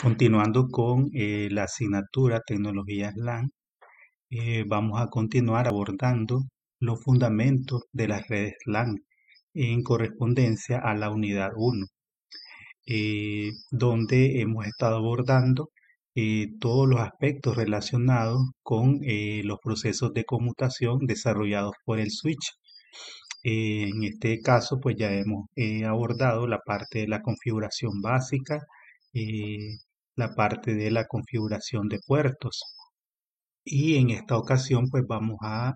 Continuando con la asignatura Tecnologías LAN, vamos a continuar abordando los fundamentos de las redes LAN en correspondencia a la unidad 1, donde hemos estado abordando todos los aspectos relacionados con los procesos de conmutación desarrollados por el switch. En este caso, pues ya hemos abordado la parte de la configuración básica, eh, la parte de la configuración de puertos. Y en esta ocasión, pues vamos a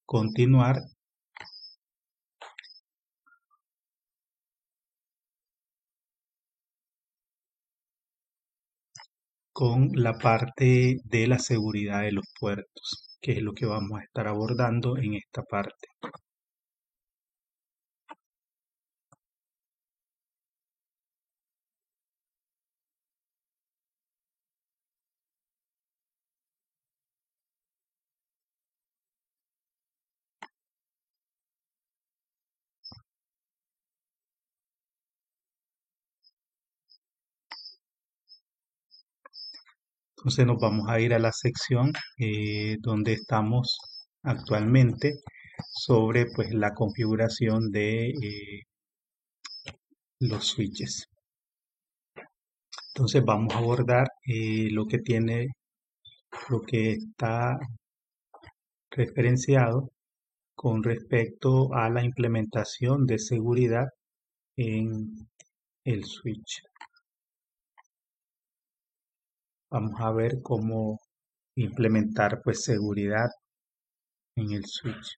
continuar con la parte de la seguridad de los puertos, que es lo que vamos a estar abordando en esta parte. Entonces nos vamos a ir a la sección donde estamos actualmente sobre pues la configuración de los switches. Entonces vamos a abordar lo que está referenciado con respecto a la implementación de seguridad en el switch. Vamos a ver cómo implementar pues seguridad en el switch.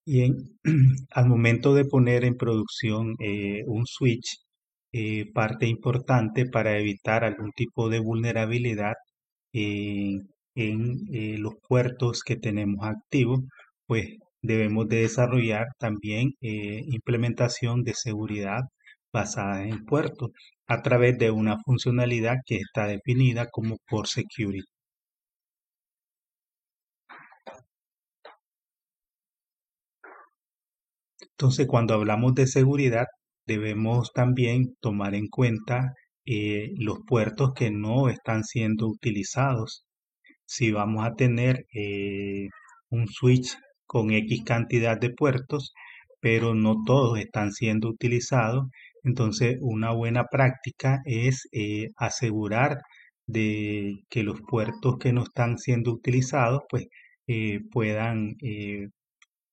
Y al momento de poner en producción un switch, parte importante para evitar algún tipo de vulnerabilidad eh, en los puertos que tenemos activos, pues debemos de desarrollar también implementación de seguridad basada en puertos a través de una funcionalidad que está definida como Port Security. Entonces, cuando hablamos de seguridad, debemos también tomar en cuenta los puertos que no están siendo utilizados. Si vamos a tener un switch con X cantidad de puertos, pero no todos están siendo utilizados, entonces una buena práctica es asegurar de que los puertos que no están siendo utilizados, pues puedan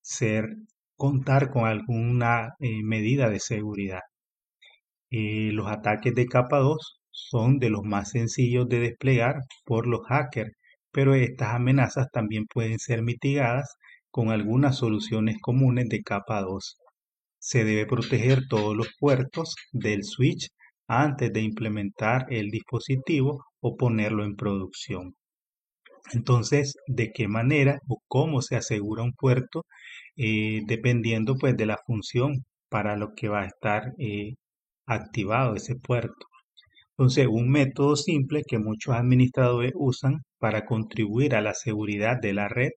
ser contar con alguna medida de seguridad. Los ataques de capa 2 son de los más sencillos de desplegar por los hackers, pero estas amenazas también pueden ser mitigadas con algunas soluciones comunes de capa 2. Se debe proteger todos los puertos del switch antes de implementar el dispositivo o ponerlo en producción. Entonces, ¿de qué manera o cómo se asegura un puerto? Dependiendo pues de la función para lo que va a estar activado ese puerto. Entonces, un método simple que muchos administradores usan para contribuir a la seguridad de la red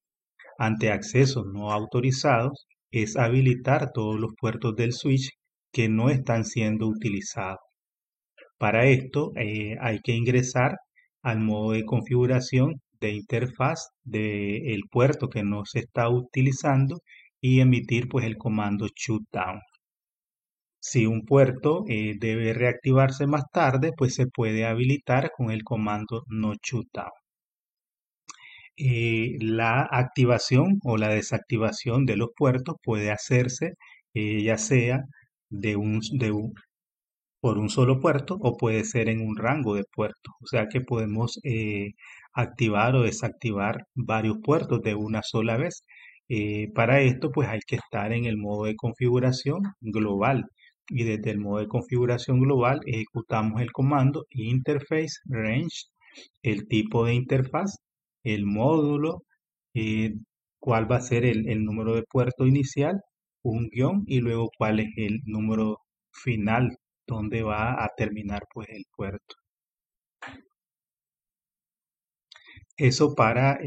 ante accesos no autorizados es habilitar todos los puertos del switch que no están siendo utilizados. Para esto hay que ingresar al modo de configuración de interfaz del puerto que no se está utilizando y emitir pues el comando shutdown. Si un puerto debe reactivarse más tarde, pues se puede habilitar con el comando no shutdown. La activación o la desactivación de los puertos puede hacerse ya sea por un solo puerto o puede ser en un rango de puertos. O sea que podemos activar o desactivar varios puertos de una sola vez. Para esto pues hay que estar en el modo de configuración global y desde el modo de configuración global ejecutamos el comando interface range, el tipo de interfaz, el módulo, eh, cuál va a ser el número de puerto inicial, un guión y luego cuál es el número final donde va a terminar pues el puerto. Eso para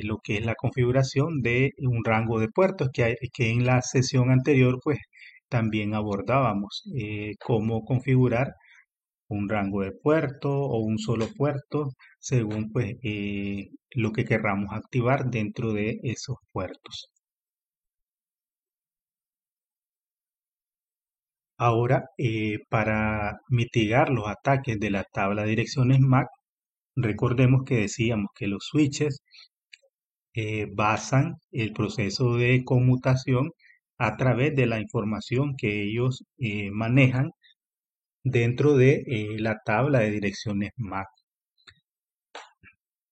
lo que es la configuración de un rango de puertos que en la sesión anterior pues también abordábamos cómo configurar un rango de puerto o un solo puerto según pues lo que querramos activar dentro de esos puertos. Ahora, para mitigar los ataques de la tabla de direcciones MAC, recordemos que decíamos que los switches basan el proceso de conmutación a través de la información que ellos manejan dentro de la tabla de direcciones MAC.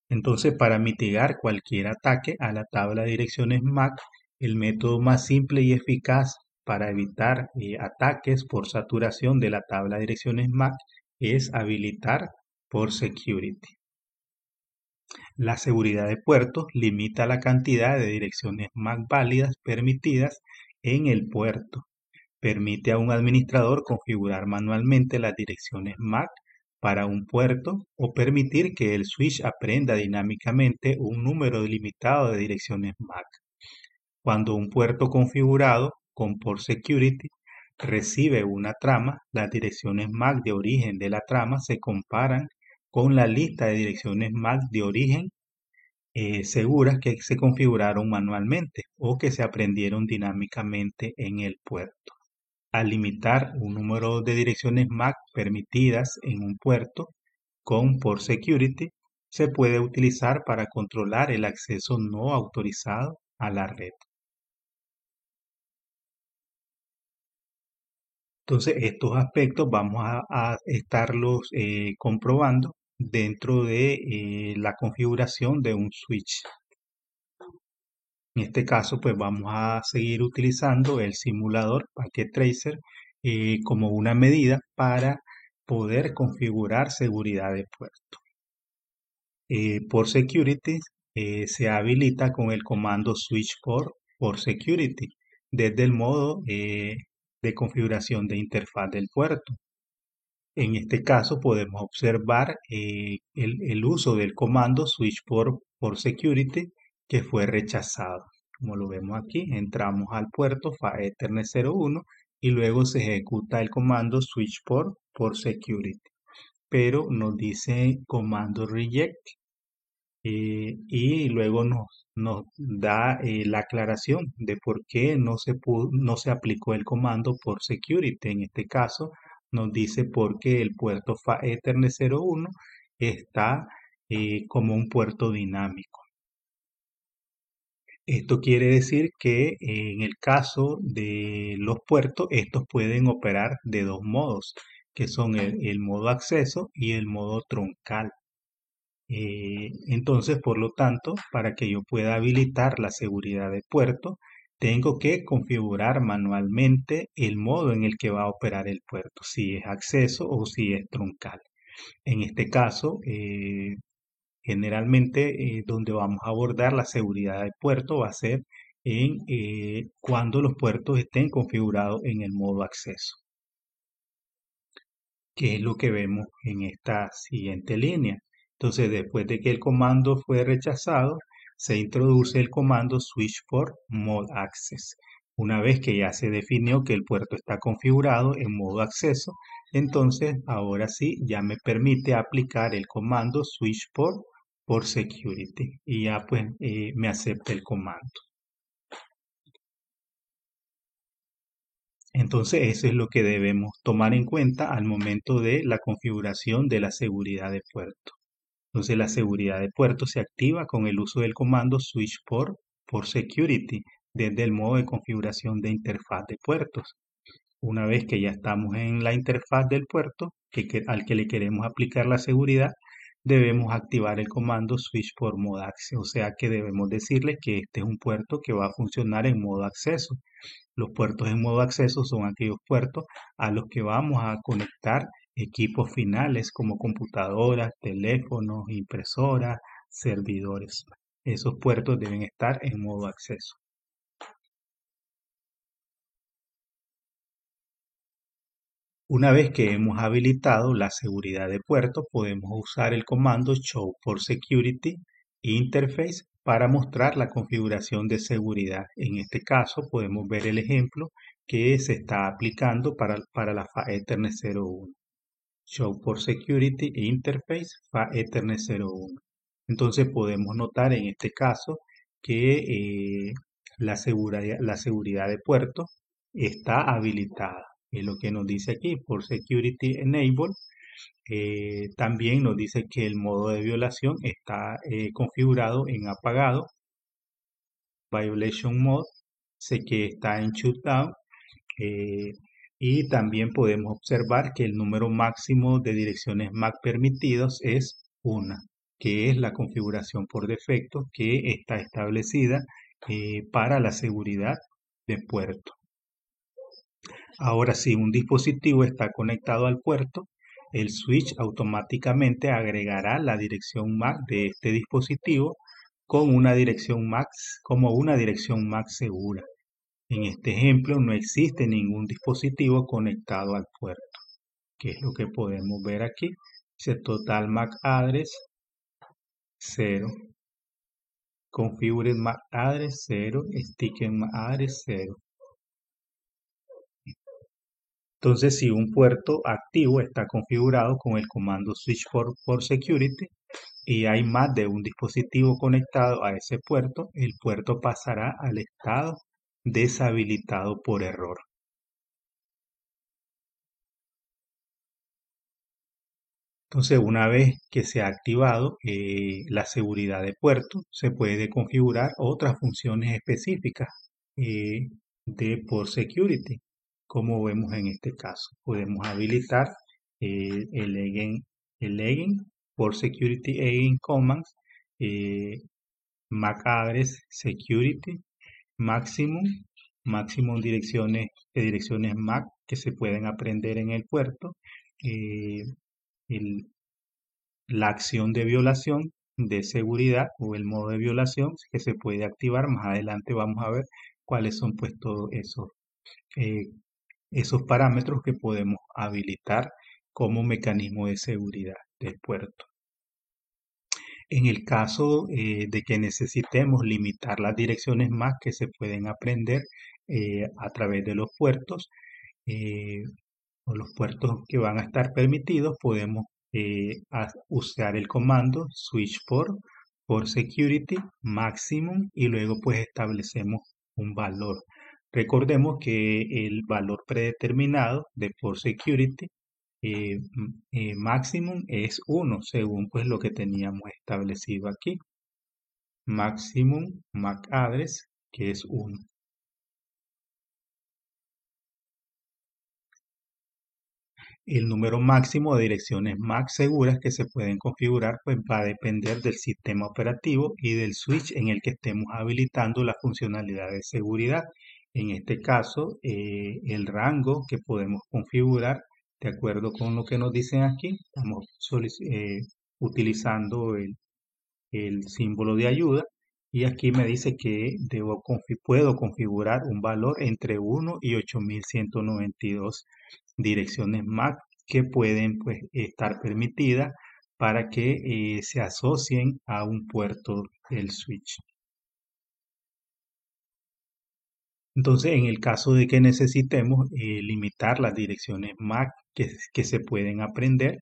Entonces, para mitigar cualquier ataque a la tabla de direcciones MAC, el método más simple y eficaz para evitar ataques por saturación de la tabla de direcciones MAC es habilitar por security. La seguridad de puertos limita la cantidad de direcciones MAC válidas permitidas en el puerto. Permite a un administrador configurar manualmente las direcciones MAC para un puerto o permitir que el switch aprenda dinámicamente un número limitado de direcciones MAC. Cuando un puerto configurado con Port Security recibe una trama, las direcciones MAC de origen de la trama se comparan con la lista de direcciones MAC de origen seguras que se configuraron manualmente o que se aprendieron dinámicamente en el puerto. Al limitar un número de direcciones MAC permitidas en un puerto con Port Security, se puede utilizar para controlar el acceso no autorizado a la red. Entonces, estos aspectos vamos a estarlos comprobando dentro de la configuración de un switch. En este caso, pues vamos a seguir utilizando el simulador Packet Tracer como una medida para poder configurar seguridad de puerto. Por Security se habilita con el comando switch por Security desde el modo de configuración de interfaz del puerto. En este caso podemos observar el uso del comando switch por security que fue rechazado. Como lo vemos aquí, entramos al puerto PHA Ethernet 01 y luego se ejecuta el comando switch por security. Pero nos dice comando reject y luego nos da la aclaración de por qué no se aplicó el comando por security. En este caso nos dice porque el puerto PHA Ethernet 01 está como un puerto dinámico. Esto quiere decir que en el caso de los puertos, estos pueden operar de dos modos, que son el modo acceso y el modo troncal. Entonces, por lo tanto, para que yo pueda habilitar la seguridad de puerto, tengo que configurar manualmente el modo en el que va a operar el puerto, si es acceso o si es troncal. En este caso, generalmente donde vamos a abordar la seguridad de puerto va a ser en cuando los puertos estén configurados en el modo acceso, que es lo que vemos en esta siguiente línea. Entonces, después de que el comando fue rechazado, se introduce el comando switch for mode access. Una vez que ya se definió que el puerto está configurado en modo acceso, entonces ahora sí ya me permite aplicar el comando switch por security y ya pues me acepta el comando. Entonces, eso es lo que debemos tomar en cuenta al momento de la configuración de la seguridad de puerto. Entonces, la seguridad de puerto se activa con el uso del comando switch por security desde el modo de configuración de interfaz de puertos. Una vez que ya estamos en la interfaz del puerto al que le queremos aplicar la seguridad, debemos activar el comando switch por modo access, o sea que debemos decirle que este es un puerto que va a funcionar en modo acceso. Los puertos en modo acceso son aquellos puertos a los que vamos a conectar equipos finales como computadoras, teléfonos, impresoras, servidores. Esos puertos deben estar en modo acceso. Una vez que hemos habilitado la seguridad de puerto, podemos usar el comando Show for Security Interface para mostrar la configuración de seguridad. En este caso, podemos ver el ejemplo que se está aplicando para la FA Ethernet 01. Show for Security Interface FA Ethernet 01. Entonces podemos notar en este caso que la seguridad de puerto está habilitada. Es lo que nos dice aquí por Security Enable. También nos dice que el modo de violación está configurado en apagado. Violation Mode, sé que está en Shutdown. eh, y también podemos observar que el número máximo de direcciones MAC permitidos es una, que es la configuración por defecto que está establecida para la seguridad de puerto. Ahora, si un dispositivo está conectado al puerto, el switch automáticamente agregará la dirección MAC de este dispositivo con una dirección MAC, como una dirección MAC segura. En este ejemplo no existe ningún dispositivo conectado al puerto, que es lo que podemos ver aquí. Dice Total MAC Address 0, Configured MAC Address 0, Sticker MAC Address 0. Entonces, si un puerto activo está configurado con el comando switch for security y hay más de un dispositivo conectado a ese puerto, el puerto pasará al estado deshabilitado por error. Entonces, una vez que se ha activado la seguridad de puerto, se puede configurar otras funciones específicas eh, de Port Security, como vemos en este caso. Podemos habilitar el Again, Port Security Again Commands, eh, MAC Address Security, Maximum, Maximum direcciones MAC que se pueden aprender en el puerto. eh, el, la acción de violación de seguridad o el modo de violación que se puede activar. Más adelante vamos a ver cuáles son pues todos eh, esos parámetros que podemos habilitar como mecanismo de seguridad del puerto. En el caso de que necesitemos limitar las direcciones MAC que se pueden aprender a través de los puertos, eh, o los puertos que van a estar permitidos, podemos usar el comando switch por security maximum y luego pues establecemos un valor. Recordemos que el valor predeterminado de por security maximum es 1 según pues lo que teníamos establecido aquí. Maximum MAC address que es 1. El número máximo de direcciones MAC seguras que se pueden configurar pues va a depender del sistema operativo y del switch en el que estemos habilitando la funcionalidad de seguridad. En este caso, el rango que podemos configurar, de acuerdo con lo que nos dicen aquí, estamos utilizando el símbolo de ayuda y aquí me dice que puedo configurar un valor entre 1 y 8192 direcciones MAC que pueden pues, estar permitidas para que se asocien a un puerto del switch. Entonces, en el caso de que necesitemos limitar las direcciones MAC que se pueden aprender,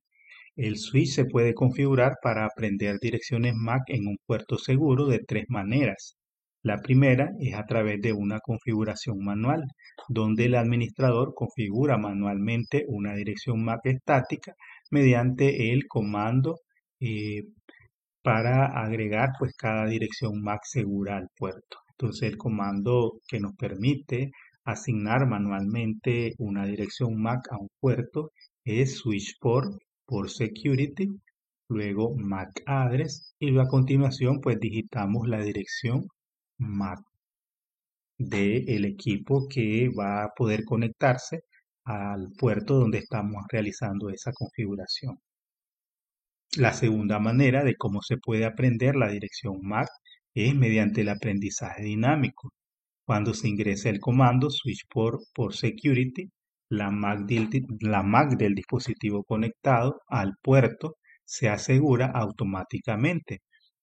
el switch se puede configurar para aprender direcciones MAC en un puerto seguro de tres maneras. La primera es a través de una configuración manual, donde el administrador configura manualmente una dirección MAC estática mediante el comando eh, para agregar pues cada dirección MAC segura al puerto. Entonces el comando que nos permite asignar manualmente una dirección MAC a un puerto es switch por security, luego MAC address y luego a continuación pues digitamos la dirección MAC del equipo que va a poder conectarse al puerto donde estamos realizando esa configuración. La segunda manera de cómo se puede aprender la dirección MAC es mediante el aprendizaje dinámico. Cuando se ingresa el comando switch por security, la MAC del dispositivo conectado al puerto se asegura automáticamente,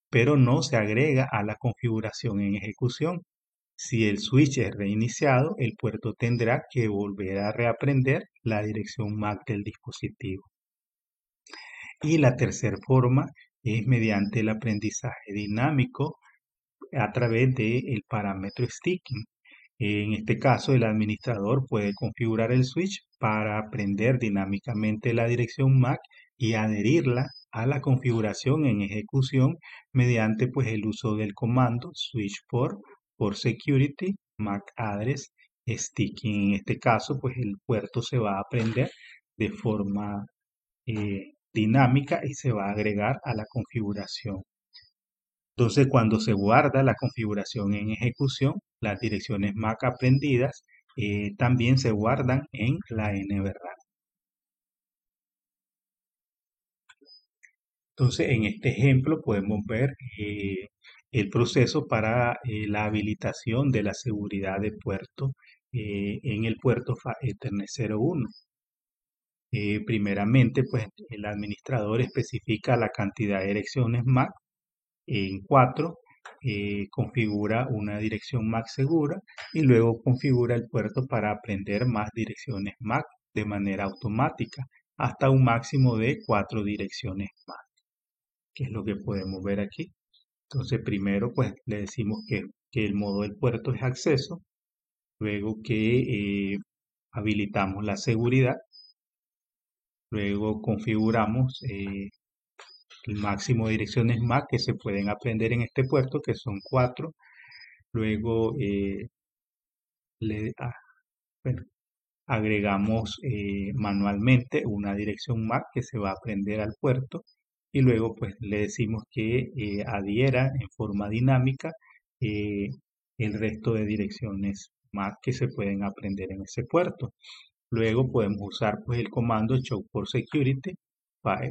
pero no se agrega a la configuración en ejecución. Si el switch es reiniciado, el puerto tendrá que volver a reaprender la dirección MAC del dispositivo. Y la tercera forma es mediante el aprendizaje dinámico a través del parámetro sticking. En este caso, el administrador puede configurar el switch para aprender dinámicamente la dirección MAC y adherirla a la configuración en ejecución mediante pues, el uso del comando switch por security MAC address sticking. En este caso, pues el puerto se va a aprender de forma dinámica y se va a agregar a la configuración. Entonces, cuando se guarda la configuración en ejecución, las direcciones MAC aprendidas también se guardan en la NVRAM. Entonces, en este ejemplo podemos ver el proceso para la habilitación de la seguridad de puerto en el puerto Ethernet 01. Primeramente, pues el administrador especifica la cantidad de direcciones MAC en 4, configura una dirección MAC segura y luego configura el puerto para aprender más direcciones MAC de manera automática hasta un máximo de 4 direcciones MAC, que es lo que podemos ver aquí. Entonces primero pues le decimos que el modo del puerto es acceso, luego que habilitamos la seguridad, luego configuramos el máximo de direcciones MAC que se pueden aprender en este puerto, que son 4. Luego le, ah, bueno, agregamos manualmente una dirección MAC que se va a aprender al puerto y luego pues le decimos que adhiera en forma dinámica eh, el resto de direcciones MAC que se pueden aprender en ese puerto. Luego podemos usar pues el comando show for security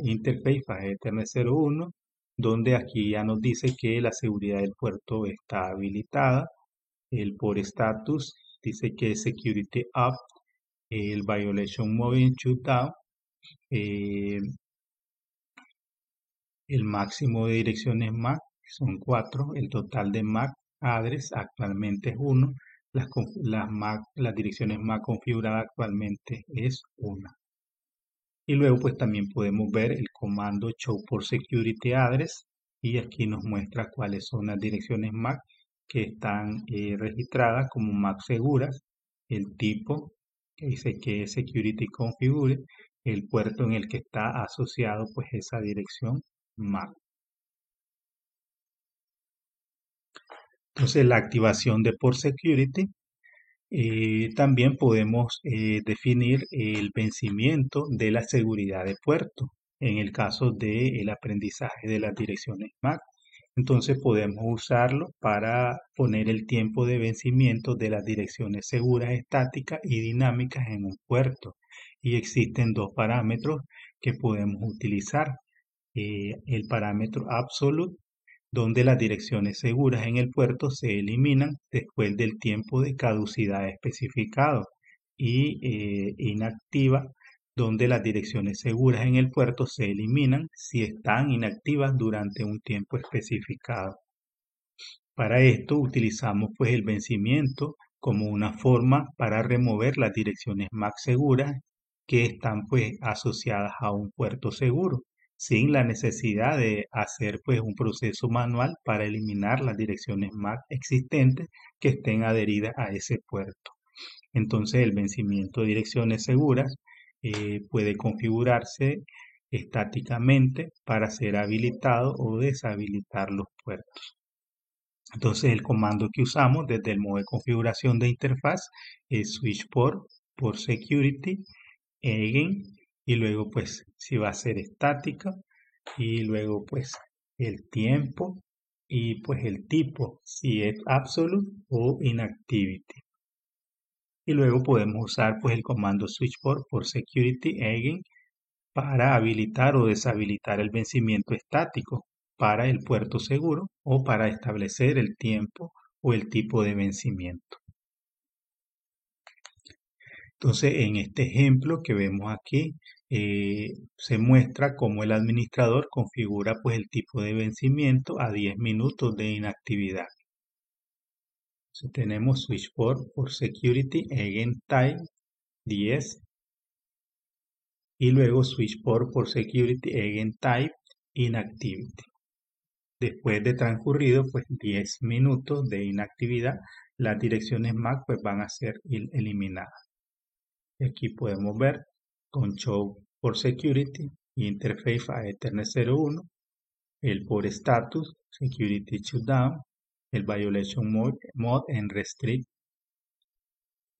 interface Ethernet 01, donde aquí ya nos dice que la seguridad del puerto está habilitada. El por status dice que es security up, el violation moving shutdown, eh, el máximo de direcciones MAC son 4, el total de MAC address actualmente es 1, las direcciones MAC configuradas actualmente es 1. Y luego pues también podemos ver el comando show por security address y aquí nos muestra cuáles son las direcciones MAC que están registradas como MAC seguras, el tipo que dice que es security configure, el puerto en el que está asociado pues esa dirección MAC. Entonces la activación de por security también podemos definir el vencimiento de la seguridad de puerto en el caso del aprendizaje de las direcciones MAC. Entonces podemos usarlo para poner el tiempo de vencimiento de las direcciones seguras estáticas y dinámicas en un puerto. Y existen dos parámetros que podemos utilizar. El parámetro absolute, donde las direcciones seguras en el puerto se eliminan después del tiempo de caducidad especificado, y inactiva, donde las direcciones seguras en el puerto se eliminan si están inactivas durante un tiempo especificado. Para esto utilizamos pues el vencimiento como una forma para remover las direcciones MAC seguras que están pues asociadas a un puerto seguro, sin la necesidad de hacer pues un proceso manual para eliminar las direcciones MAC existentes que estén adheridas a ese puerto. Entonces el vencimiento de direcciones seguras puede configurarse estáticamente para ser habilitado o deshabilitar los puertos. Entonces el comando que usamos desde el modo de configuración de interfaz es switch por security, again, y luego pues si va a ser estática, y luego pues el tiempo y pues el tipo, si es absolute o inactivity. Y luego podemos usar pues el comando switch por security, again, para habilitar o deshabilitar el vencimiento estático para el puerto seguro o para establecer el tiempo o el tipo de vencimiento. Entonces, en este ejemplo que vemos aquí, se muestra cómo el administrador configura pues el tipo de vencimiento a 10 minutos de inactividad. Entonces, tenemos switch por security again type 10 y luego switch por security again type inactivity. Después de transcurrido pues 10 minutos de inactividad, las direcciones MAC pues van a ser eliminadas. Y aquí podemos ver con show por security, interface a Ethernet 01, el por status, security shutdown, el violation mode en restrict,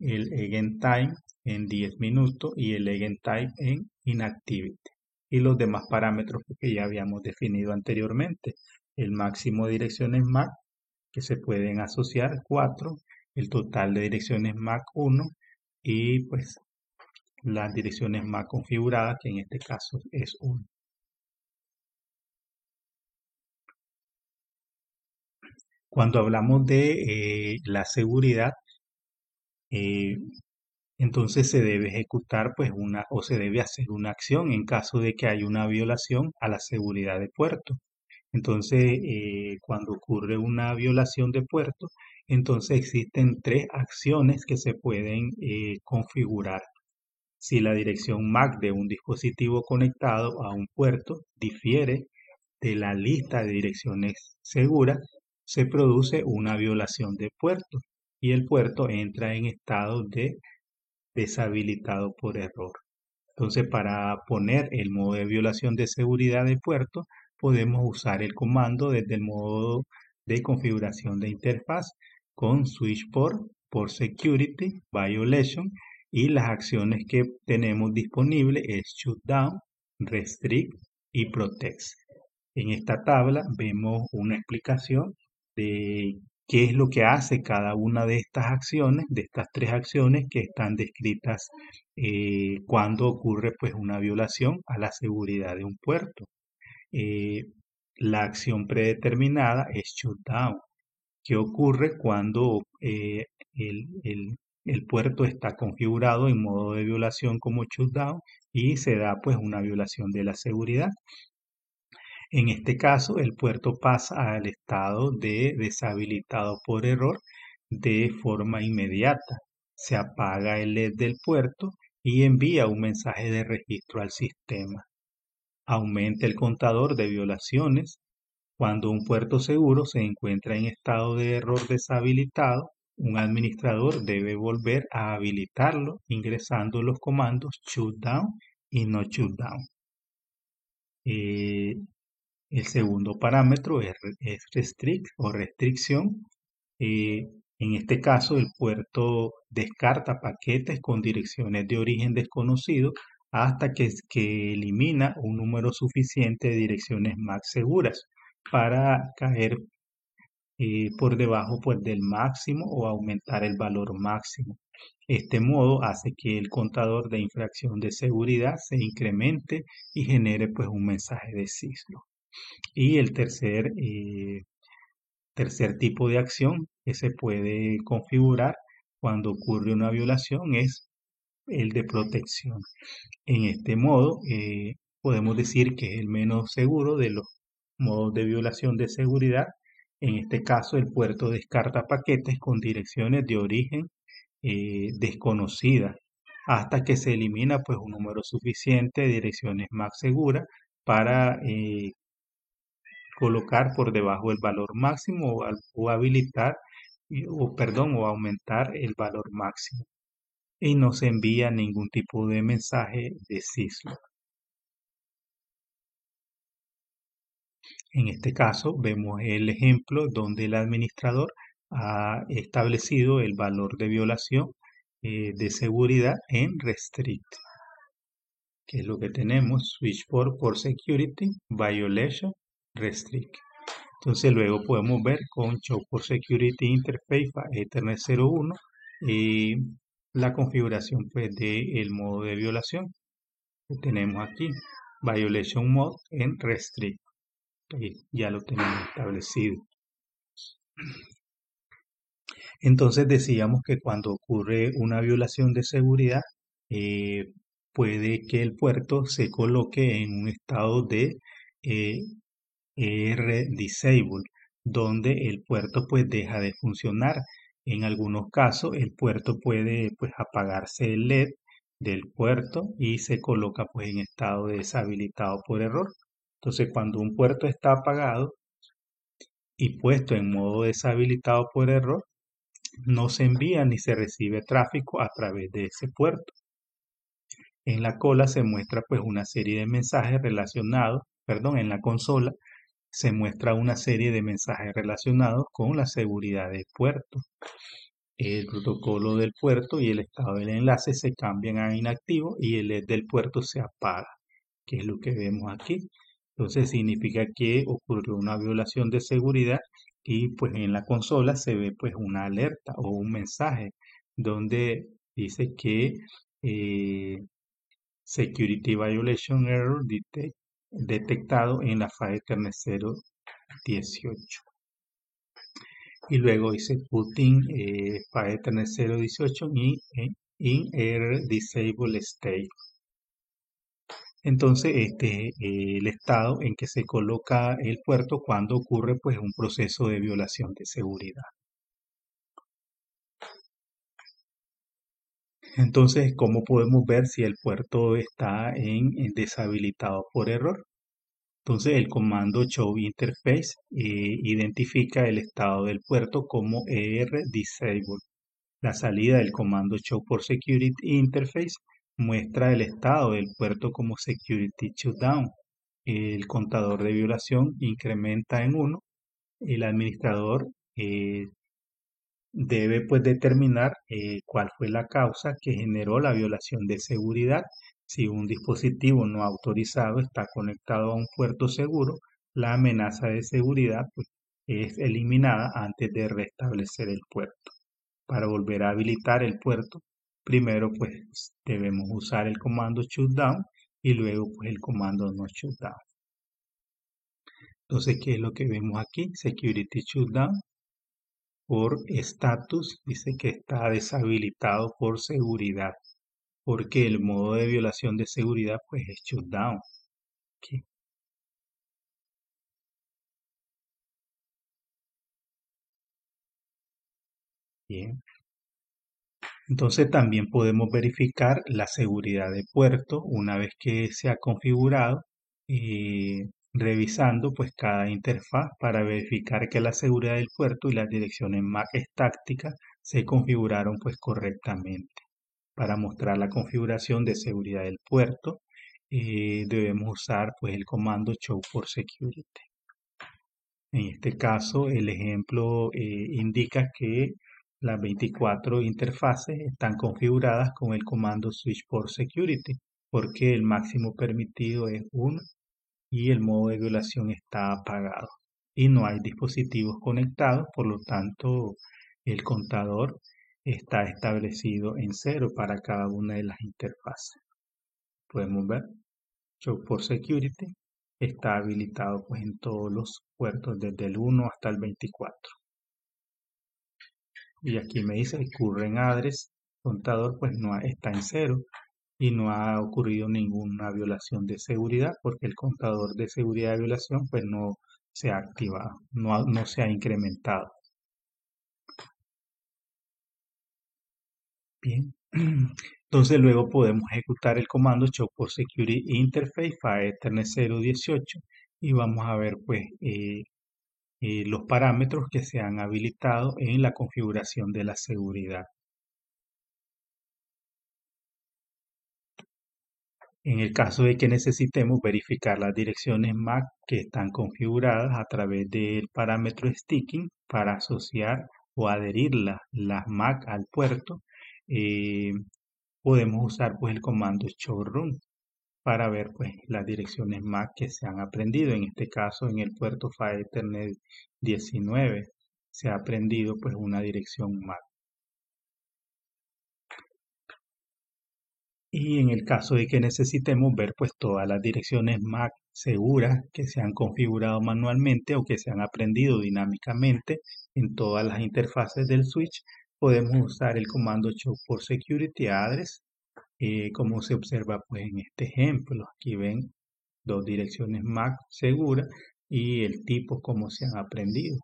el again time en 10 minutos y el again time en inactivity. Y los demás parámetros que ya habíamos definido anteriormente. El máximo de direcciones MAC que se pueden asociar 4, el total de direcciones MAC 1 y pues las direcciones MAC configuradas, que en este caso es 1. Cuando hablamos de la seguridad, eh, entonces se debe ejecutar pues o se debe hacer una acción en caso de que haya una violación a la seguridad de puerto. Entonces, cuando ocurre una violación de puerto, entonces existen tres acciones que se pueden configurar. Si la dirección MAC de un dispositivo conectado a un puerto difiere de la lista de direcciones seguras, se produce una violación de puerto y el puerto entra en estado de deshabilitado por error. Entonces, para poner el modo de violación de seguridad de puerto, podemos usar el comando desde el modo de configuración de interfaz con switch por security, violation y las acciones que tenemos disponibles es shutdown, restrict y protect. En esta tabla vemos una explicación de qué es lo que hace cada una de estas acciones, de estas tres acciones que están descritas cuando ocurre pues una violación a la seguridad de un puerto. Eh, la acción predeterminada es shutdown. ¿Qué ocurre cuando el puerto está configurado en modo de violación como shutdown y se da pues una violación de la seguridad? En este caso, el puerto pasa al estado de deshabilitado por error de forma inmediata. Se apaga el LED del puerto y envía un mensaje de registro al sistema. Aumenta el contador de violaciones. Cuando un puerto seguro se encuentra en estado de error deshabilitado, un administrador debe volver a habilitarlo ingresando los comandos shutdown y no shutdown. Eh, el segundo parámetro es restrict o restricción. Eh, en este caso, el puerto descarta paquetes con direcciones de origen desconocido hasta que elimina un número suficiente de direcciones MAC seguras para caer por debajo pues, del máximo o aumentar el valor máximo. Este modo hace que el contador de infracción de seguridad se incremente y genere pues un mensaje de sigilo. Y el tercer tipo de acción que se puede configurar cuando ocurre una violación es el de protección. En este modo, podemos decir que es el menos seguro de los modos de violación de seguridad. En este caso, el puerto descarta paquetes con direcciones de origen desconocidas hasta que se elimina pues un número suficiente de direcciones más seguras para colocar por debajo del valor máximo o habilitar o aumentar el valor máximo y no se envía ningún tipo de mensaje de syslo. En este caso vemos el ejemplo donde el administrador ha establecido el valor de violación de seguridad en restrict, que es lo que tenemos, switch por security, violation, restrict. Entonces luego podemos ver con show por security interface Ethernet 01 y la configuración pues del modo de violación que tenemos aquí, violation mode en restrict. Ahí ya lo tenemos establecido. Entonces decíamos que cuando ocurre una violación de seguridad, eh, puede que el puerto se coloque en un estado de eh, ER Disable, donde el puerto pues deja de funcionar. En algunos casos el puerto puede pues apagarse el LED del puerto y se coloca pues en estado de deshabilitado por error. Entonces cuando un puerto está apagado y puesto en modo deshabilitado por error, no se envía ni se recibe tráfico a través de ese puerto. En la cola se muestra pues una serie de mensajes relacionados, perdón, en la consola se muestra una serie de mensajes relacionados con la seguridad del puerto. El protocolo del puerto y el estado del enlace se cambian a inactivo y el LED del puerto se apaga, que es lo que vemos aquí. Entonces significa que ocurrió una violación de seguridad y pues en la consola se ve pues una alerta o un mensaje donde dice que Security Violation Error detectado en la file kernel 018. Y luego dice putting file kernel 018 in error disable state. Entonces, este es el estado en que se coloca el puerto cuando ocurre pues un proceso de violación de seguridad. Entonces, ¿cómo podemos ver si el puerto está en deshabilitado por error? Entonces, el comando show interface identifica el estado del puerto como ER disable. La salida del comando show por security interface muestra el estado del puerto como security shutdown. El contador de violación incrementa en 1. El administrador debe pues determinar cuál fue la causa que generó la violación de seguridad. Si un dispositivo no autorizado está conectado a un puerto seguro, la amenaza de seguridad pues, es eliminada antes de restablecer el puerto. Para volver a habilitar el puerto, primero pues debemos usar el comando shutdown y luego pues el comando no shutdown. Entonces, ¿qué es lo que vemos aquí? Security shutdown. Por status dice que está deshabilitado por seguridad, porque el modo de violación de seguridad pues es shutdown. Aquí. Bien. Entonces también podemos verificar la seguridad de puerto una vez que se ha configurado, revisando pues cada interfaz para verificar que la seguridad del puerto y las direcciones MAC estáticas se configuraron pues correctamente. Para mostrar la configuración de seguridad del puerto, debemos usar pues el comando show for security. En este caso, el ejemplo indica que las 24 interfaces están configuradas con el comando switch port security, porque el máximo permitido es 1 y el modo de violación está apagado. Y no hay dispositivos conectados, por lo tanto, el contador está establecido en 0 para cada una de las interfaces. Podemos ver. Show for Security está habilitado pues en todos los puertos desde el 1 hasta el 24. Y aquí me dice el current address contador pues no está en 0 y no ha ocurrido ninguna violación de seguridad porque el contador de seguridad de violación pues no se ha activado, no se ha incrementado. Bien. Entonces luego podemos ejecutar el comando show for security interface file ethernet 018 y vamos a ver pues los parámetros que se han habilitado en la configuración de la seguridad. En el caso de que necesitemos verificar las direcciones MAC que están configuradas a través del parámetro sticking para asociar o adherir las MAC al puerto, eh, podemos usar pues el comando showrun para ver pues las direcciones MAC que se han aprendido. En este caso en el puerto File Ethernet 19 se ha aprendido pues una dirección MAC. Y en el caso de que necesitemos ver pues todas las direcciones MAC seguras que se han configurado manualmente o que se han aprendido dinámicamente en todas las interfaces del switch, podemos usar el comando show for security address como se observa pues en este ejemplo. Aquí ven dos direcciones MAC seguras y el tipo como se han aprendido,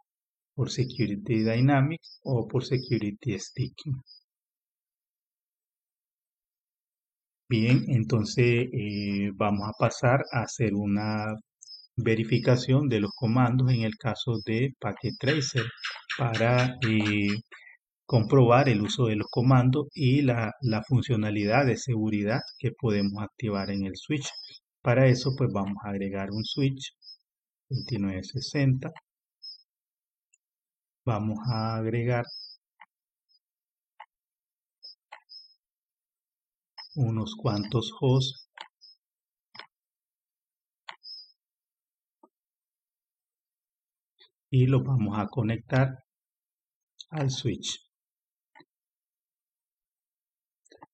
por Security Dynamics o por Security Sticking. Bien, entonces vamos a pasar a hacer una verificación de los comandos en el caso de Packet Tracer para comprobar el uso de los comandos y la funcionalidad de seguridad que podemos activar en el switch. Para eso pues vamos a agregar un switch 2960. Vamos a agregar unos cuantos hosts y los vamos a conectar al switch.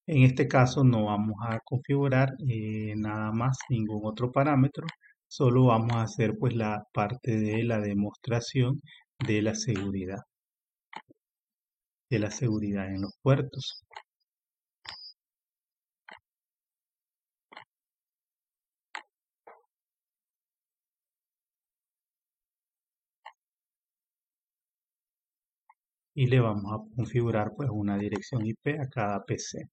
En este caso no vamos a configurar nada más, ningún otro parámetro, solo vamos a hacer pues la parte de la demostración de la seguridad en los puertos. Y le vamos a configurar pues una dirección IP a cada PC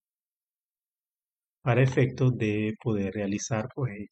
para efectos de poder realizar pues.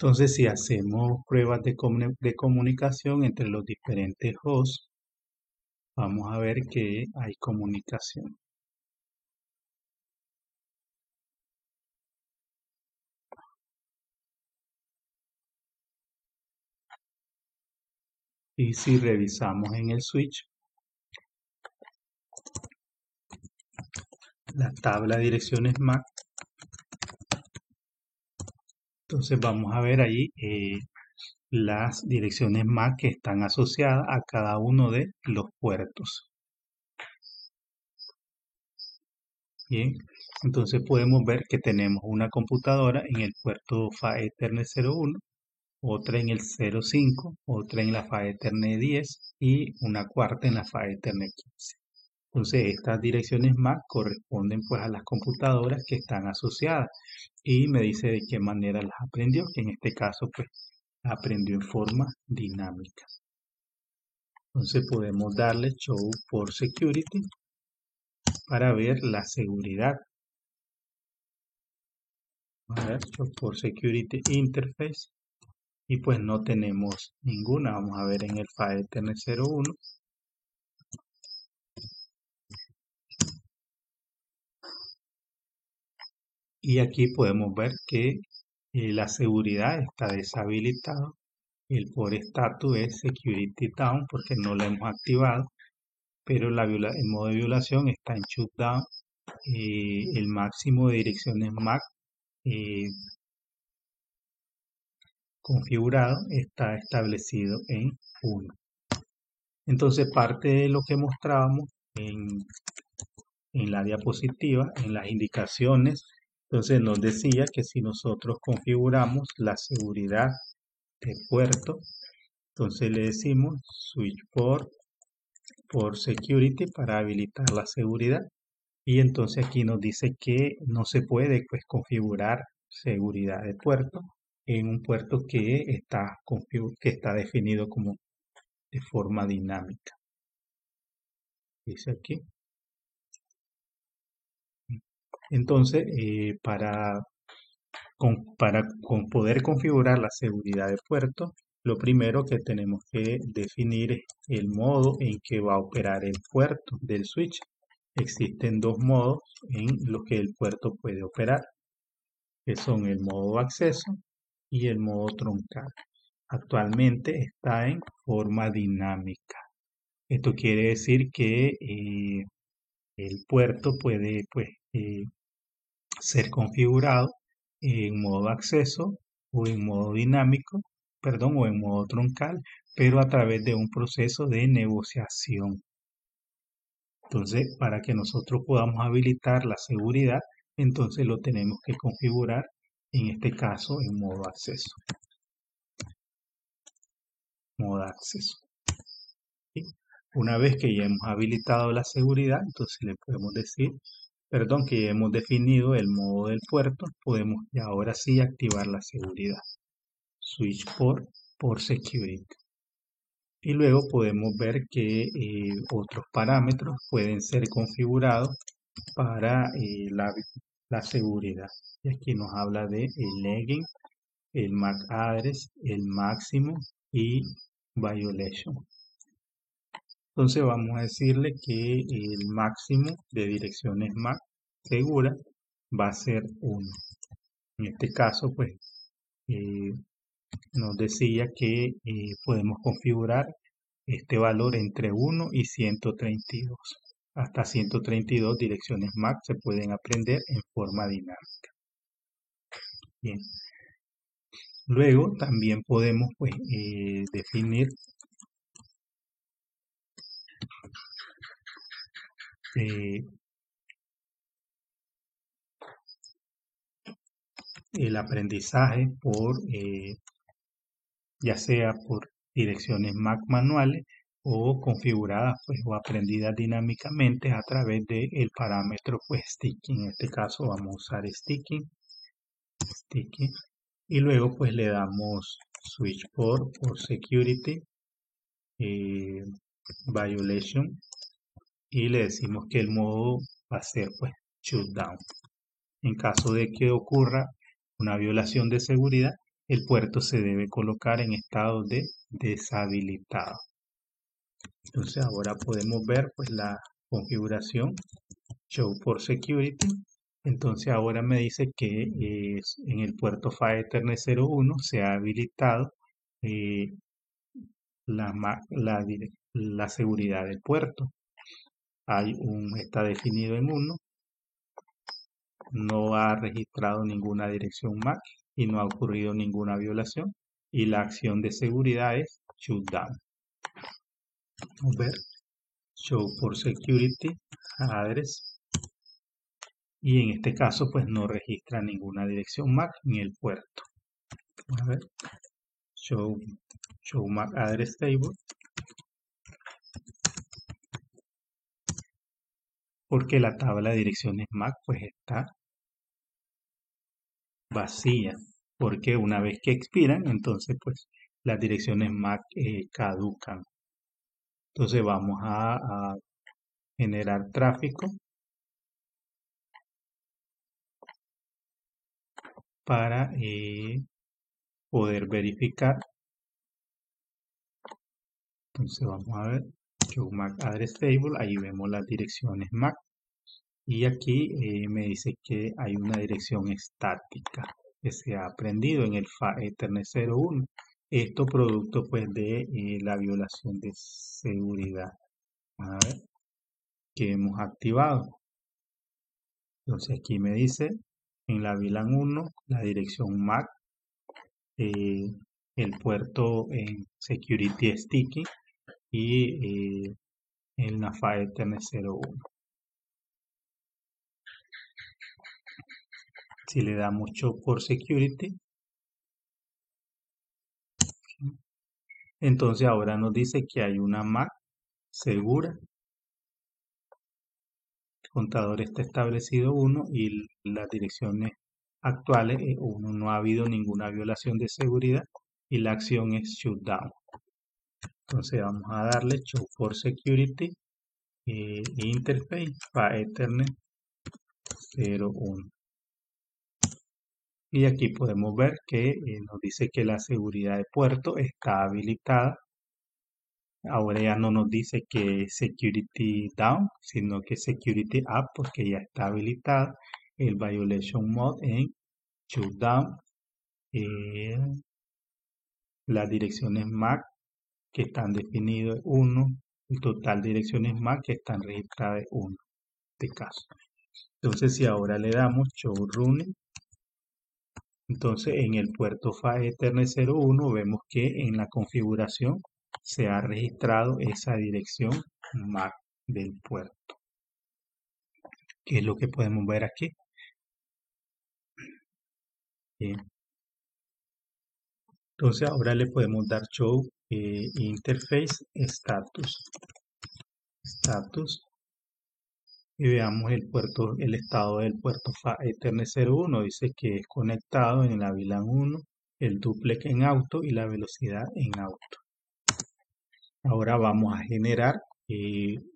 Entonces si hacemos pruebas de comunicación entre los diferentes hosts, vamos a ver que hay comunicación. Y si revisamos en el switch, la tabla de direcciones MAC, entonces vamos a ver ahí las direcciones MAC que están asociadas a cada uno de los puertos. Bien, entonces podemos ver que tenemos una computadora en el puerto PHY Ethernet 01, otra en el 05, otra en la PHY Ethernet 10 y una cuarta en la PHY Ethernet 15. Entonces estas direcciones MAC corresponden pues a las computadoras que están asociadas y me dice de qué manera las aprendió, que en este caso pues aprendió en forma dinámica. Entonces podemos darle Show for Security para ver la seguridad. A ver, Show for Security Interface y pues no tenemos ninguna. Vamos a ver en el PHY Ethernet 01. Y aquí podemos ver que la seguridad está deshabilitada. El por status es Security Down porque no lo hemos activado, pero el modo de violación está en Shutdown. El máximo de direcciones MAC configurado está establecido en 1. Entonces parte de lo que mostrábamos en la diapositiva, en las indicaciones, entonces nos decía que si nosotros configuramos la seguridad de puerto, entonces le decimos switch por security para habilitar la seguridad. Y entonces aquí nos dice que no se puede pues configurar seguridad de puerto en un puerto que está definido como de forma dinámica. Dice aquí. Entonces, para poder configurar la seguridad de puerto, Lo primero que tenemos que definir es el modo en que va a operar el puerto del switch. Existen dos modos en los que el puerto puede operar, que son el modo acceso y el modo troncal. Actualmente está en forma dinámica. Esto quiere decir que el puerto puede pues, ser configurado en modo acceso o en modo dinámico, perdón, o en modo troncal, pero a través de un proceso de negociación. Entonces, para que nosotros podamos habilitar la seguridad, entonces lo tenemos que configurar, en este caso, en modo acceso. Modo acceso. ¿Sí? Una vez que ya hemos habilitado la seguridad, entonces le podemos decir, perdón, que ya hemos definido el modo del puerto, podemos ya ahora sí activar la seguridad. Switch por security. Y luego podemos ver que otros parámetros pueden ser configurados para la seguridad. Y aquí nos habla de el legging, el MAC address, el máximo y violation. Entonces vamos a decirle que el máximo de direcciones MAC segura va a ser 1. En este caso, pues eh, nos decía que podemos configurar este valor entre 1 y 132. Hasta 132 direcciones MAC se pueden aprender en forma dinámica. Bien. Luego también podemos pues, definir el aprendizaje por ya sea por direcciones MAC manuales o configuradas pues, o aprendidas dinámicamente a través del parámetro pues, sticking. En este caso vamos a usar sticking y luego pues le damos switch por security violation y le decimos que el modo va a ser pues shutdown. En caso de que ocurra una violación de seguridad, el puerto se debe colocar en estado de deshabilitado. Entonces ahora podemos ver pues la configuración show for security. Entonces ahora me dice que en el puerto PHY Ethernet 01 se ha habilitado eh, la seguridad del puerto. Está definido en 1, no ha registrado ninguna dirección MAC y no ha ocurrido ninguna violación. Y la acción de seguridad es shutdown. Vamos a ver, show for security address. Y en este caso pues no registra ninguna dirección MAC ni el puerto. Vamos a ver, show MAC address table. Porque la tabla de direcciones MAC pues está vacía, porque una vez que expiran, entonces pues las direcciones MAC caducan. Entonces vamos a generar tráfico para poder verificar. Entonces vamos a ver, show MAC address table, ahí vemos las direcciones MAC y aquí me dice que hay una dirección estática que se ha aprendido en el PHY Ethernet 01. Esto producto pues de la violación de seguridad. A ver, que hemos activado. Entonces aquí me dice en la VLAN 1 la dirección MAC, el puerto en Security Sticky y el NAFA Ethernet 01. Si le damos Show por Security, entonces ahora nos dice que hay una MAC segura. El contador está establecido 1 y las direcciones actuales es 1. No ha habido ninguna violación de seguridad y la acción es shutdown. Entonces vamos a darle show for security interface para Ethernet 01. Y aquí podemos ver que nos dice que la seguridad de puerto está habilitada. Ahora ya no nos dice que Security Down, sino que Security Up, porque ya está habilitada. El Violation Mode en Shutdown. Las direcciones MAC que están definidas 1. El total de direcciones MAC que están registradas 1. Este caso. Entonces, si ahora le damos Show Running, entonces en el puerto PHY Ethernet 01 vemos que en la configuración se ha registrado esa dirección MAC del puerto, que es lo que podemos ver aquí. Bien. Entonces ahora le podemos dar Show Interface Status y veamos el estado del puerto PHY Ethernet 01. Dice que es conectado en la VLAN 1, el duplex en auto y la velocidad en auto. Ahora vamos a generar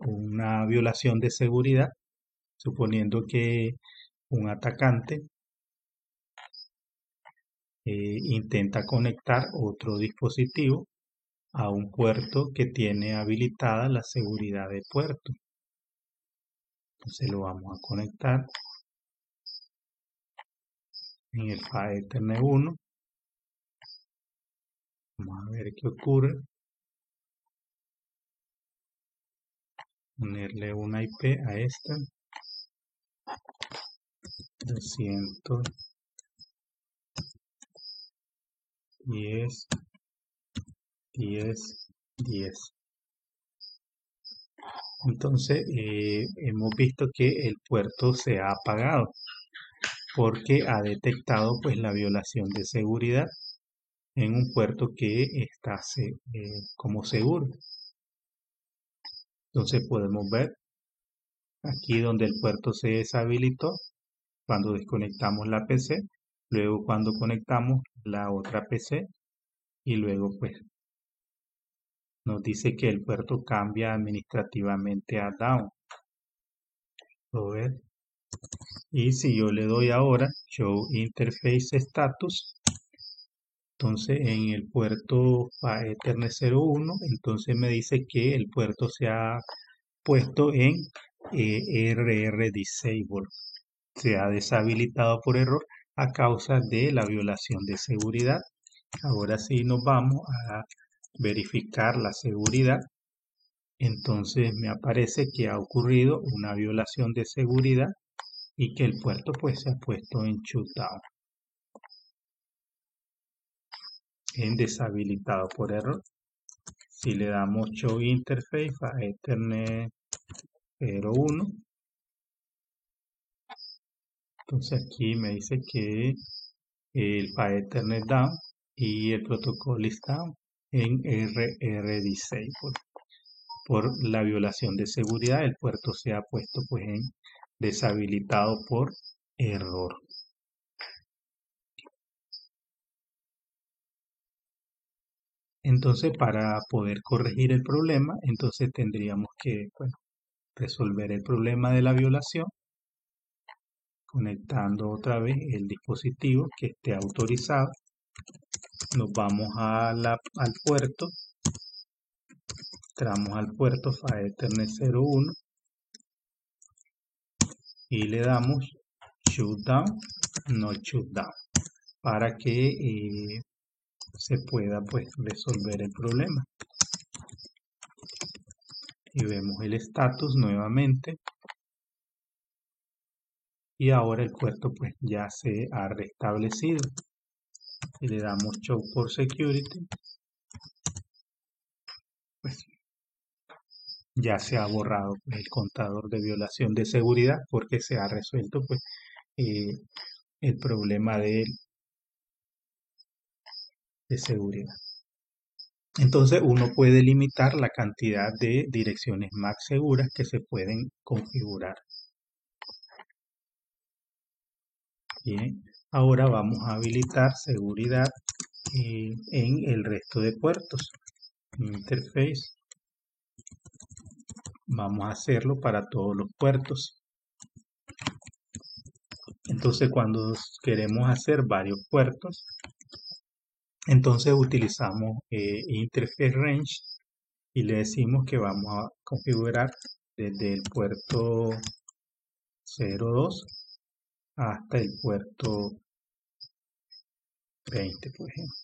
una violación de seguridad, suponiendo que un atacante intenta conectar otro dispositivo a un puerto que tiene habilitada la seguridad de puerto. Entonces lo vamos a conectar en el PHY Ethernet 1. Vamos a ver qué ocurre. Ponerle una IP a esta. 210, 10, 10. Entonces hemos visto que el puerto se ha apagado porque ha detectado pues la violación de seguridad en un puerto que está como seguro. Entonces podemos ver aquí donde el puerto se deshabilitó cuando desconectamos la PC, luego cuando conectamos la otra PC y luego pues nos dice que el puerto cambia administrativamente a down. ¿Lo ves? Y si yo le doy ahora Show Interface Status, entonces en el puerto Ethernet 01, entonces me dice que el puerto se ha puesto en RR Disable. Se ha deshabilitado por error a causa de la violación de seguridad. Ahora sí nos vamos a verificar la seguridad. Entonces me aparece que ha ocurrido una violación de seguridad y que el puerto pues se ha puesto en shutdown, en deshabilitado por error. Si le damos Show Interface a Ethernet 01, entonces aquí me dice que el PHY Ethernet down y el protocolo está en RR Disable. Por la violación de seguridad, el puerto se ha puesto pues en deshabilitado por error. Entonces, para poder corregir el problema, entonces tendríamos que resolver el problema de la violación conectando otra vez el dispositivo que esté autorizado. Nos vamos al puerto, entramos al puerto PHY Ethernet 01 y le damos Shutdown, no Shutdown, para que se pueda pues resolver el problema. Y vemos el status nuevamente. Y ahora el puerto pues ya se ha restablecido. Y le damos Show for Security. Pues ya se ha borrado pues, el contador de violación de seguridad porque se ha resuelto pues el problema de seguridad. Entonces uno puede limitar la cantidad de direcciones MAC seguras que se pueden configurar. Bien, ahora vamos a habilitar seguridad en el resto de puertos. Interface. Vamos a hacerlo para todos los puertos. Entonces cuando queremos hacer varios puertos, entonces utilizamos interface range y le decimos que vamos a configurar desde el puerto 02 hasta el puerto 20, por ejemplo.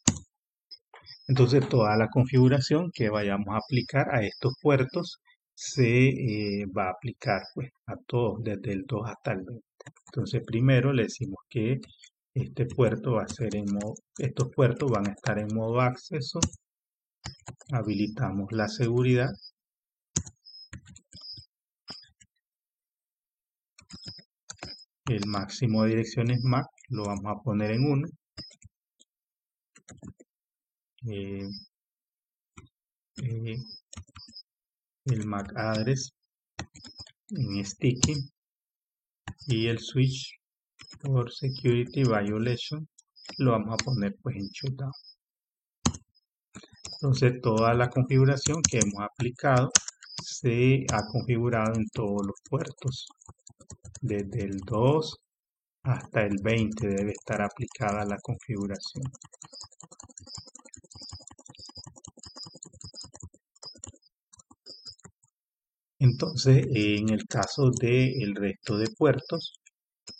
Entonces toda la configuración que vayamos a aplicar a estos puertos se va a aplicar pues a todos desde el 2 hasta el 20. Entonces primero le decimos que este puerto va a ser en modo, estos puertos van a estar en modo acceso, habilitamos la seguridad, el máximo de direcciones MAC lo vamos a poner en 1, eh, eh, el MAC address en sticky y el switch por security violation lo vamos a poner pues en shutdown. Entonces toda la configuración que hemos aplicado se ha configurado en todos los puertos. Desde el 2 hasta el 20 debe estar aplicada la configuración. Entonces, en el caso del resto de puertos,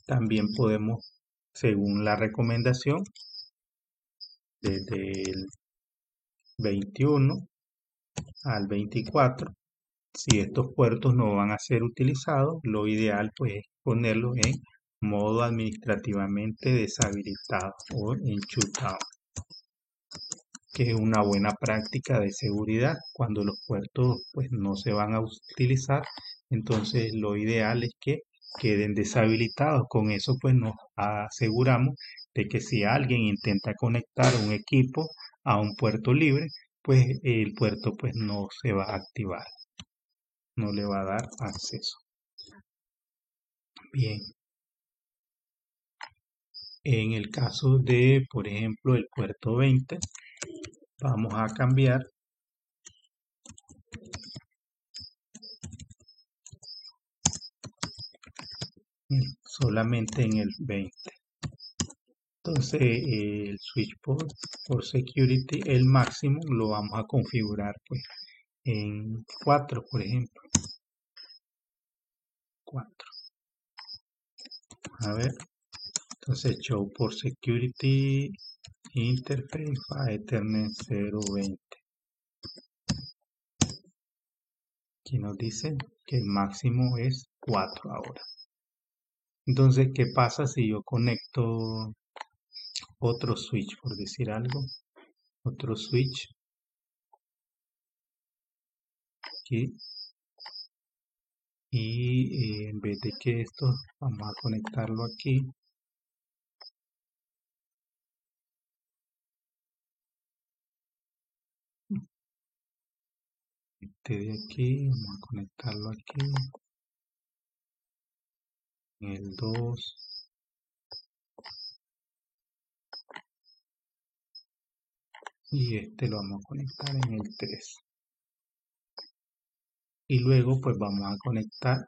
también podemos, según la recomendación, desde el 21 al 24, si estos puertos no van a ser utilizados, lo ideal pues es ponerlos en modo administrativamente deshabilitado o en shutdown, que es una buena práctica de seguridad. Cuando los puertos pues no se van a utilizar, entonces lo ideal es que queden deshabilitados. Con eso pues nos aseguramos de que si alguien intenta conectar un equipo a un puerto libre, pues el puerto pues no se va a activar, no le va a dar acceso. Bien, en el caso de, por ejemplo, el puerto 20, vamos a cambiar solamente en el 20. Entonces, el switch por security, el máximo lo vamos a configurar pues en 4, por ejemplo. 4. A ver, entonces show por security interface a Ethernet 020. Aquí nos dice que el máximo es 4 ahora. Entonces, ¿qué pasa si yo conecto otro switch, por decir algo? Otro switch aquí. Y en vez de que esto, vamos a conectarlo aquí. Este de aquí, vamos a conectarlo aquí. En el 2. Y este lo vamos a conectar en el 3. Y luego pues vamos a conectar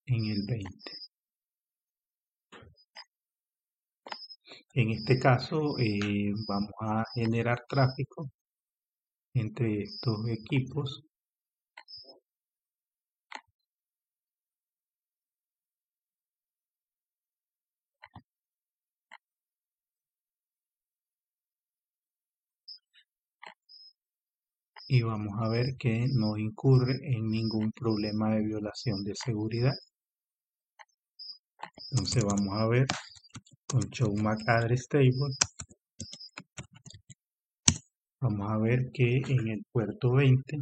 en el 20. En este caso vamos a generar tráfico entre estos equipos y vamos a ver que no incurre en ningún problema de violación de seguridad. Entonces vamos a ver con Show MAC Address Table, vamos a ver que en el puerto 20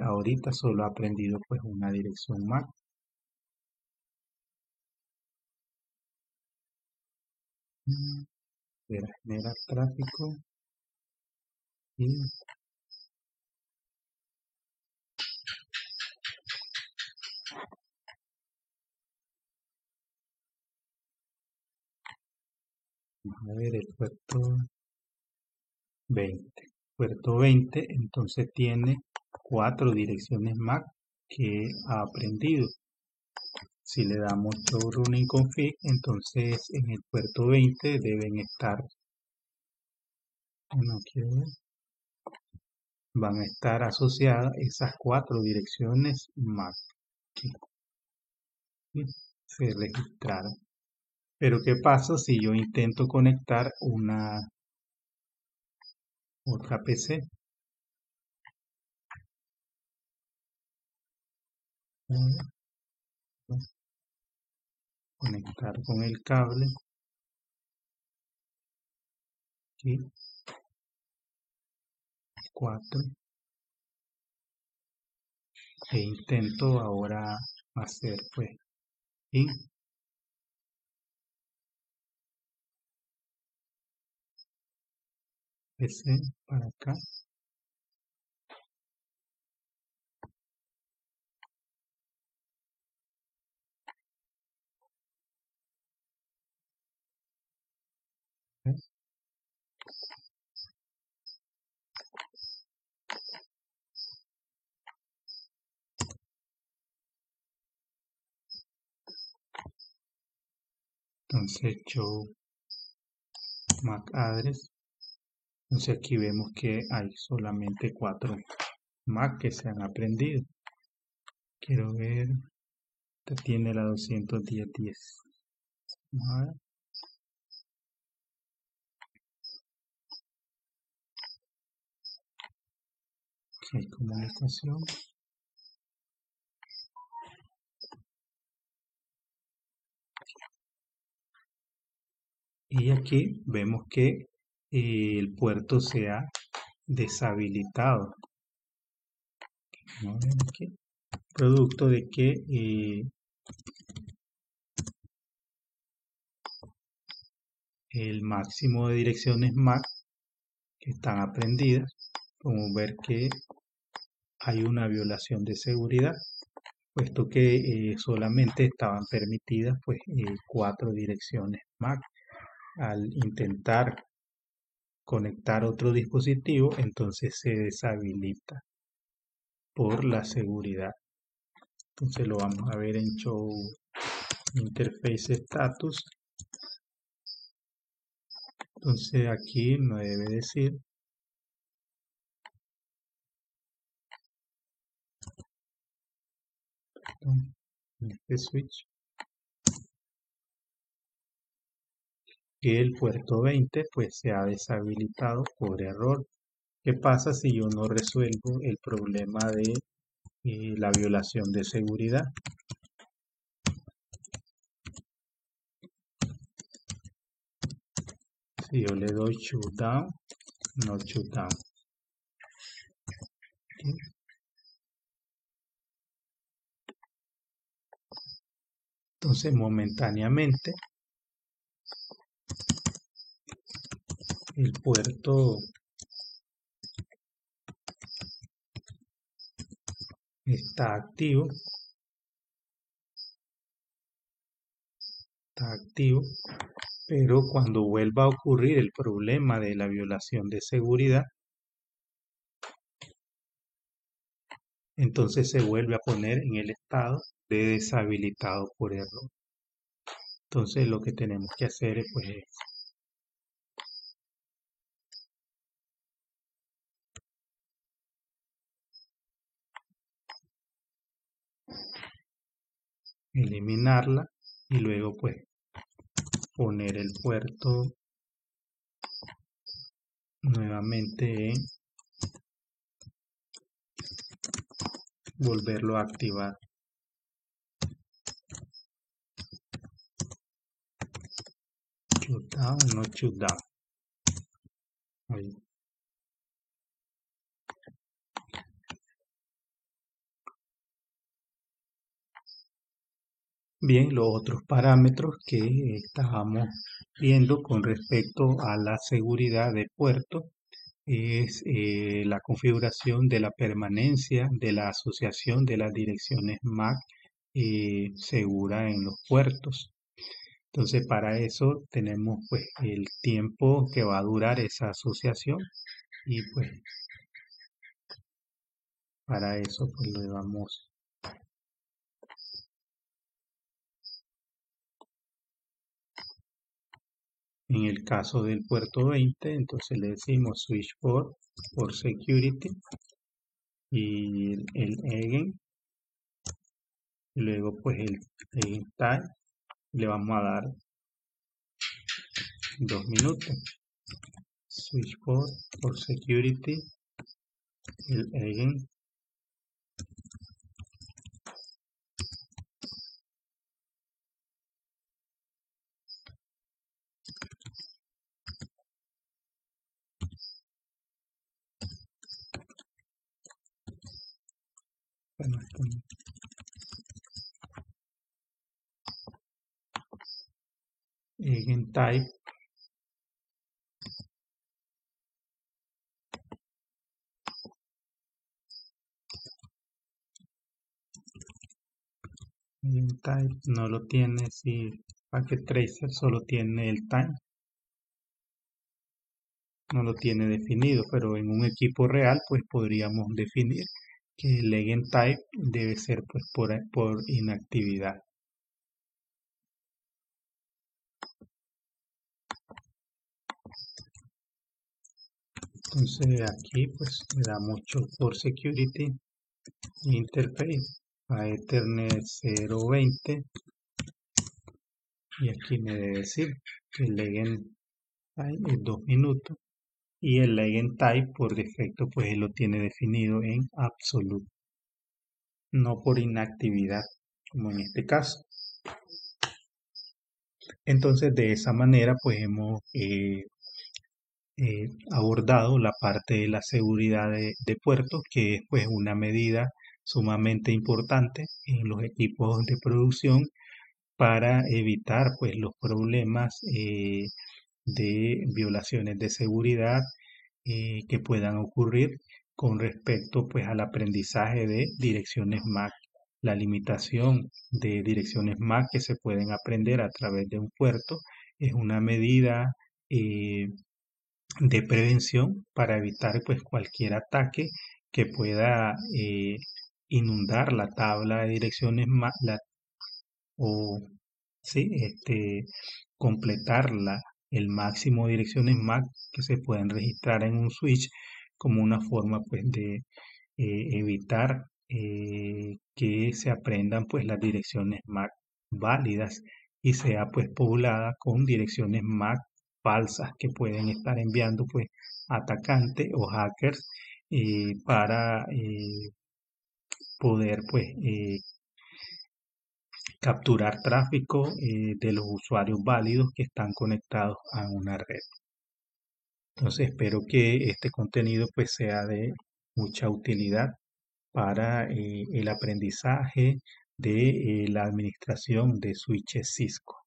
ahorita solo ha aprendido pues una dirección MAC. Generar tráfico y vamos a ver el puerto 20. Puerto 20 entonces tiene 4 direcciones MAC que ha aprendido. Si le damos show running config, entonces en el puerto 20 deben estar, no quiero ver, van a estar asociadas esas 4 direcciones MAC que se registraron. Pero ¿qué pasa si yo intento conectar una otra PC? Conectar con el cable aquí, 4, e intento ahora hacer pues in PC para acá. Entonces show MAC address. Entonces aquí vemos que hay solamente 4 MAC que se han aprendido. Quiero ver, esta tiene la 210.10. Vamos a ver. Ok, comunicación. Y aquí vemos que el puerto se ha deshabilitado. Vamos a ver aquí. Producto de que el máximo de direcciones MAC que están aprendidas, podemos ver que hay una violación de seguridad, puesto que solamente estaban permitidas pues 4 direcciones MAC. Al intentar conectar otro dispositivo, entonces se deshabilita por la seguridad. Entonces lo vamos a ver en show interface status. Entonces aquí me debe decir en este switch que el puerto 20 pues se ha deshabilitado por error. ¿Qué pasa si yo no resuelvo el problema de la violación de seguridad? Si yo le doy shutdown, no shutdown. ¿Okay? Entonces momentáneamente el puerto está activo, pero cuando vuelva a ocurrir el problema de la violación de seguridad, entonces se vuelve a poner en el estado de deshabilitado por error. Entonces lo que tenemos que hacer es pues eliminarla y luego pues poner el puerto nuevamente en volverlo a activar. Shutdown, no shutdown. Ahí. Bien, los otros parámetros que estábamos viendo con respecto a la seguridad de puerto es la configuración de la permanencia de la asociación de las direcciones MAC segura en los puertos. Entonces para eso tenemos pues el tiempo que va a durar esa asociación y pues para eso pues le damos En el caso del puerto 20, entonces le decimos switch por security y el again, y luego pues el again type, le vamos a dar 2 minutos. Switch por security, el again, bueno, again type, again type no lo tiene, si Packet Tracer solo tiene el time, no lo tiene definido, pero en un equipo real pues podríamos definir que el again type debe ser pues por inactividad. Entonces aquí pues le damos for security interface a Ethernet 020 y aquí me debe decir que el again time es 2 minutos y el again type por defecto pues él lo tiene definido en absolute, no por inactividad como en este caso. Entonces de esa manera pues hemos abordado la parte de la seguridad de puertos, que es pues una medida sumamente importante en los equipos de producción para evitar pues los problemas de violaciones de seguridad que puedan ocurrir con respecto pues al aprendizaje de direcciones MAC. La limitación de direcciones MAC que se pueden aprender a través de un puerto es una medida de prevención para evitar pues cualquier ataque que pueda inundar la tabla de direcciones MAC o sí, completar el máximo de direcciones MAC que se pueden registrar en un switch como una forma pues de evitar que se aprendan pues las direcciones MAC válidas y sea pues poblada con direcciones MAC falsas que pueden estar enviando pues atacantes o hackers para poder pues capturar tráfico de los usuarios válidos que están conectados a una red. Entonces espero que este contenido pues sea de mucha utilidad para el aprendizaje de la administración de switches Cisco.